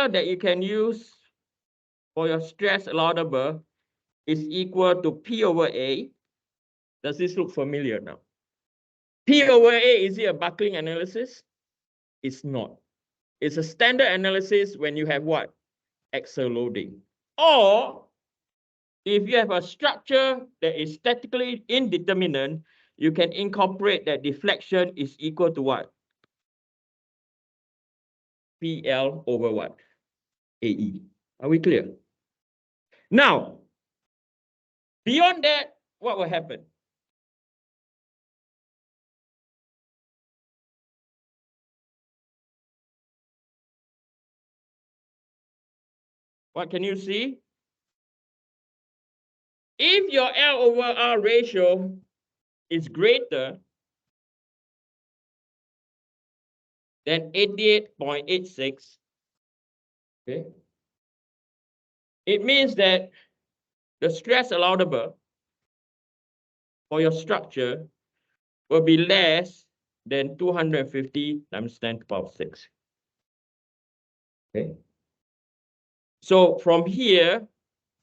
formula that you can use for your stress allowable is equal to P over A. Does this look familiar now? P over A, is it a buckling analysis? It's not. It's a standard analysis when you have what? Axial loading. Or if you have a structure that is statically indeterminate, you can incorporate that deflection is equal to what? PL over what? AE. Are we clear? Now, beyond that, what will happen? What can you see? If your L over R ratio is greater than 88.86, okay, it means that the stress allowable for your structure will be less than 250 times 10 to the power 6. Okay. So from here,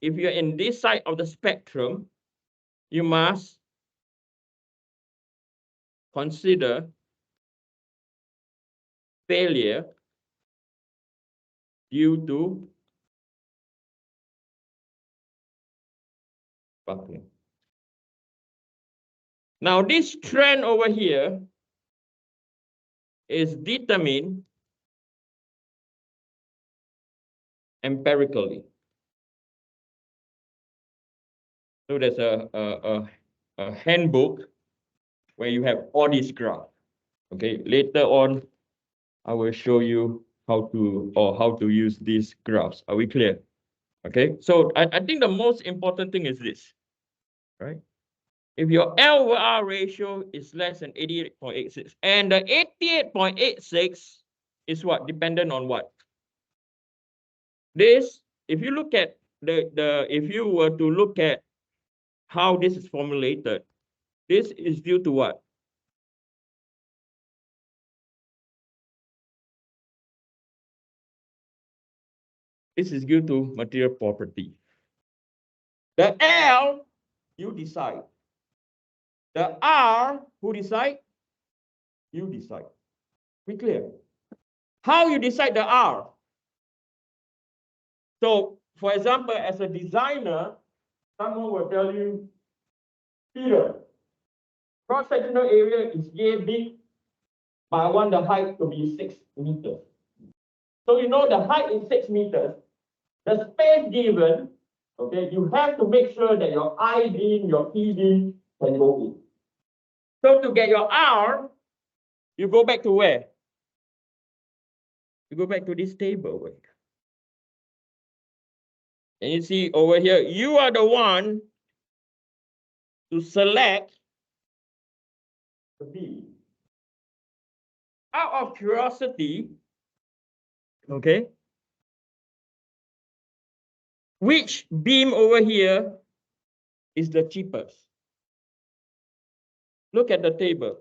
if you're in this side of the spectrum, you must consider failure due to buckling. Now, this trend over here is determined empirically. So there's a handbook where you have all these graphs. Okay, later on, I will show you how to use these graphs. Are we clear? Okay, so I think the most important thing is this, right? If your L over R ratio is less than 88.86, and the 88.86 is what? Dependent on what? This, if you look at if you were to look at how this is formulated, this is due to what? This is due to material property. The L, you decide. The R, who decide? You decide. Be clear. How you decide the R? So, for example, as a designer, someone will tell you, Peter, cross-sectional area is yay big, but I want the height to be 6 meters. So you know the height is 6 meters. The space given, okay, you have to make sure that your I beam, your P beam can go in. So to get your R, you go back to where? You go back to this table. And you see over here, you are the one to select the beam. Out of curiosity, okay, which beam over here is the cheapest? Look at the table.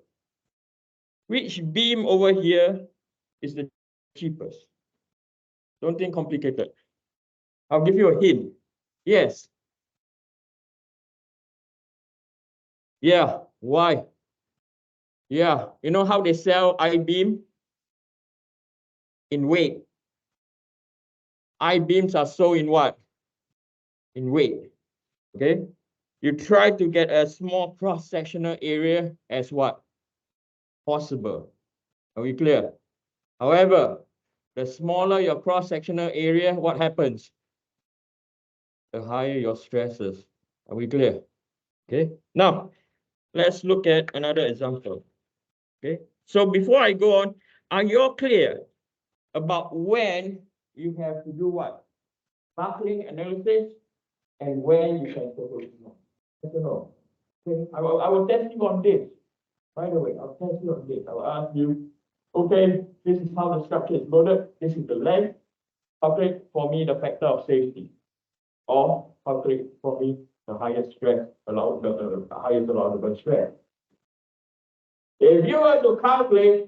Which beam over here is the cheapest? Don't think complicated. I'll give you a hint. Yes. Yeah. Why? Yeah. You know how they sell I-beam? In weight. I-beams are sold in what? In weight. Okay. You try to get a small cross-sectional area as what? Possible. Are we clear? However, the smaller your cross-sectional area, what happens? The higher your stresses. Are we clear? Okay. Now, let's look at another example. Okay. So before I go on, are you all clear about when you have to do what? Buckling analysis and when you can focus on? Yes or no? Okay. I will test you on this. By the way, I'll test you on this. I will ask you, okay, this is how the structure is loaded. This is the length. Calculate for me the factor of safety. Or calculate for me the highest stress, the highest allowable stress. If you were to calculate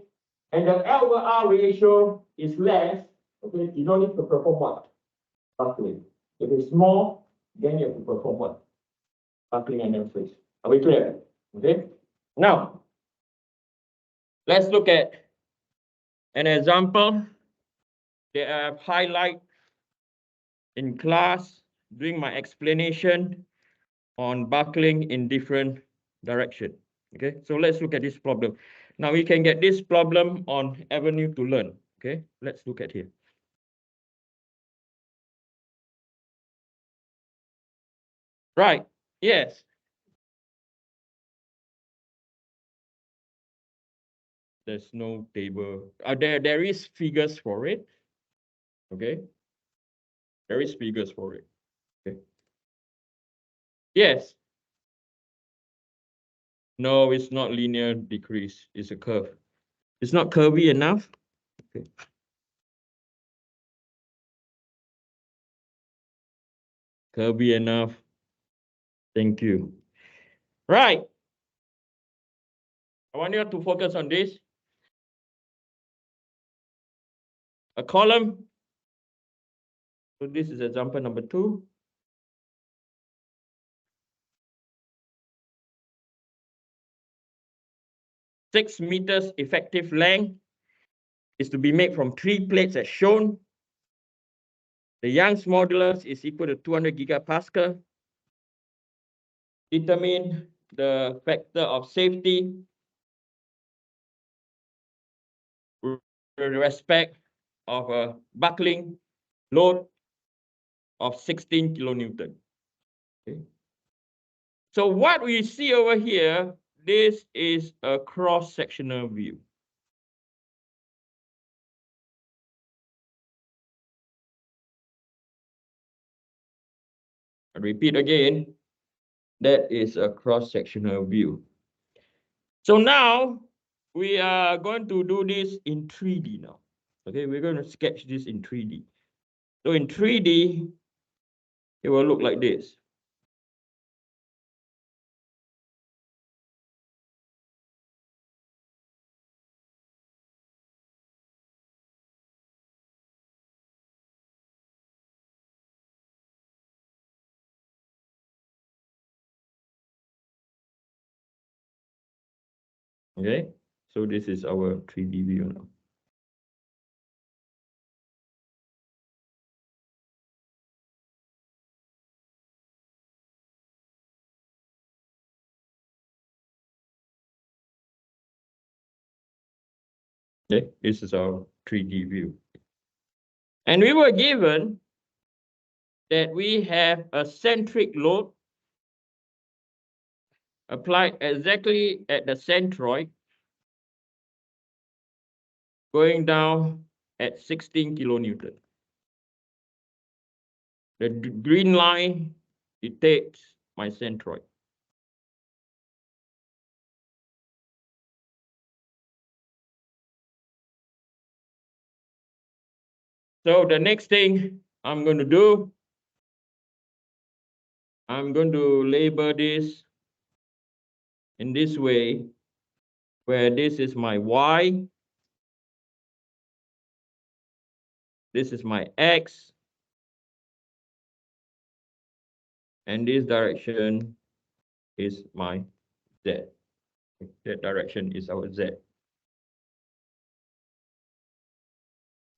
and the L over R ratio is less Okay, you don't need to perform what? Buckling. If it's small, then you have to perform what? Buckling and then freeze. Are we clear? Okay. Now, let's look at an example that I have highlighted in class during my explanation on buckling in different direction. Okay, so let's look at this problem. Now we can get this problem on Avenue to Learn. Okay, let's look at here. Right, yes. There's no table. There is figures for it. Okay, there is figures for it. Okay. Yes. No, it's not linear decrease. It's a curve. It's not curvy enough. Okay. Curvy enough. Thank you. Right. I want you to focus on this. A column. So this is example number 2. Six meters effective length is to be made from 3 plates as shown. The Young's modulus is equal to 200 gigapascal. Determine the factor of safety with respect of a buckling load of 16 kilonewton. Okay. So what we see over here, this is a cross-sectional view. I repeat again, that is a cross-sectional view. So now we are going to do this in 3D now. Okay, we're going to sketch this in 3D. So in 3D, it will look like this. Okay, so this is our 3D view now. Okay, this is our 3D view. And we were given that we have a centric load applied exactly at the centroid, going down at 16 kilonewton. The green line dictates my centroid. So the next thing I'm going to do, I'm going to label this in this way, where this is my Y, this is my X, and this direction is my Z. That direction is our Z.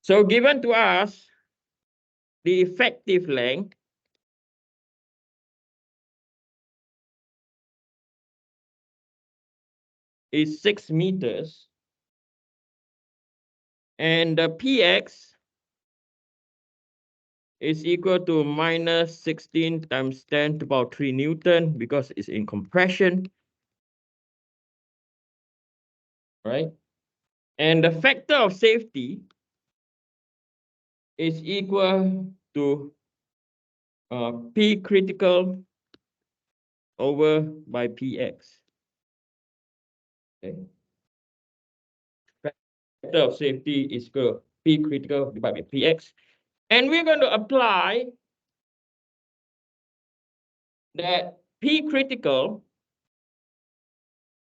So given to us, the effective length is 6 meters, and the px is equal to minus 16 times 10 to the power 3 Newton because it's in compression, right? And the factor of safety is equal to P critical over by Px. Okay. Factor of safety is equal to P critical divided by Px. And we're going to apply that P critical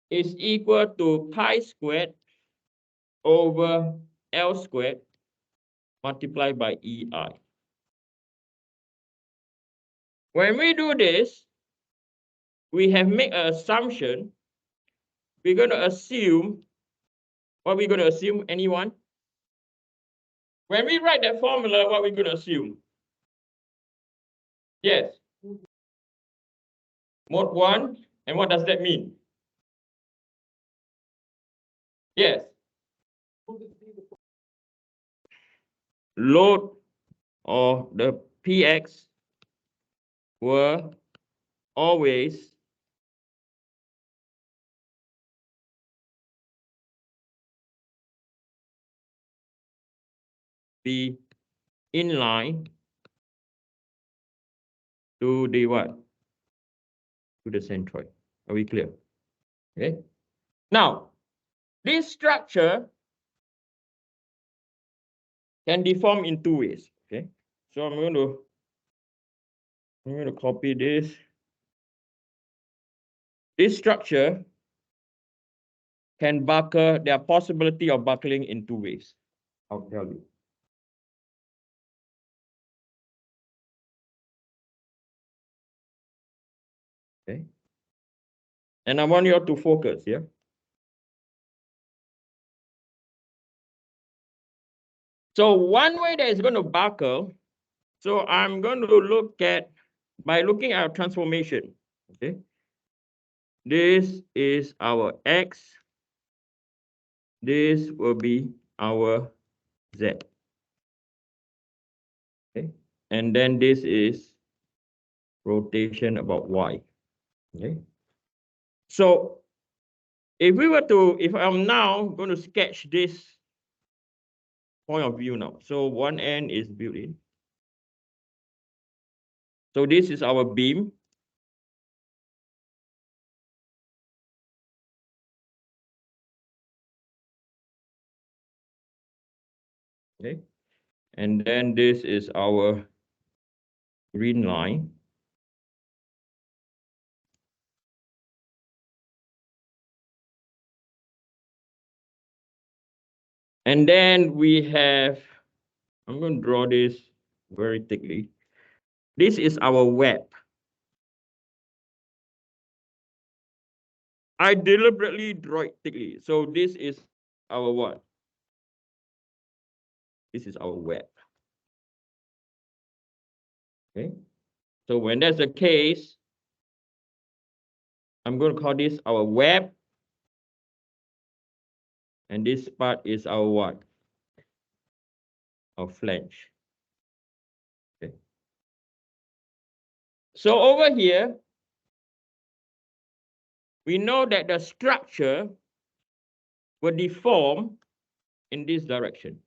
is equal to pi squared over L squared multiplied by EI. When we do this, we have made an assumption. We're going to assume, what we're going to assume, anyone? When we write that formula, what we're going to assume? Yes. Mode 1, and what does that mean? Yes. Load or the PX will always be in line to the what? To the centroid. Are we clear? Okay. Now, this structure can deform in two ways. Okay. So I'm going to copy this. This structure can buckle. There are possibility of buckling in two ways. I'll tell you. Okay. And I want you all to focus, yeah? So one way that is going to buckle, so I'm going to look at, by looking at transformation, okay? This is our X. This will be our Z. Okay. And then this is rotation about Y. Okay. So if I'm now going to sketch this point of view now. So one end is built in. So this is our beam. Okay. And then this is our green line. And then we have, I'm going to draw this very thickly. This is our web. I deliberately draw it thickly. So this is our what? This is our web. Okay. So when that's the case, I'm going to call this our web. And this part is our what? Our flange. Okay. So over here, we know that the structure will deform in this direction.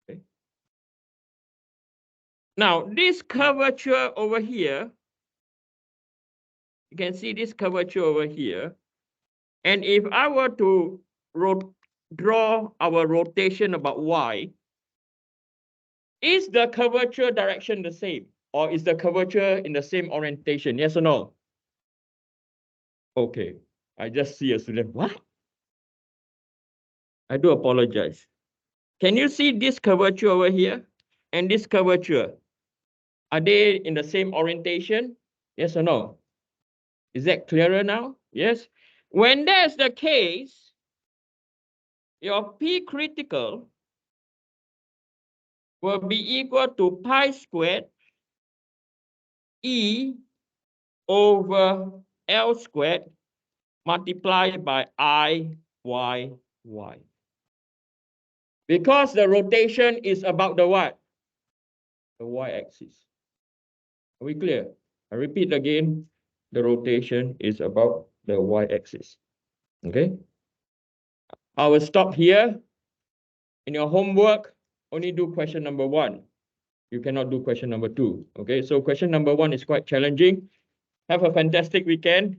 Okay. Now, this curvature over here, you can see this curvature over here. And if I were to draw our rotation about Y, is the curvature direction the same? Or is the curvature in the same orientation? Yes or no? Okay. I just see a student. What? I do apologize. Can you see this curvature over here and this curvature? Are they in the same orientation? Yes or no? Is that clearer now? Yes. When that's the case, your P critical will be equal to pi squared E over L squared multiplied by I, Y, Y. Because the rotation is about the what? The Y-axis. Are we clear? I repeat again, the rotation is about the Y-axis. Okay? I will stop here. In your homework, only do question number 1. You cannot do question number 2. Okay, so question number 1 is quite challenging. Have a fantastic weekend.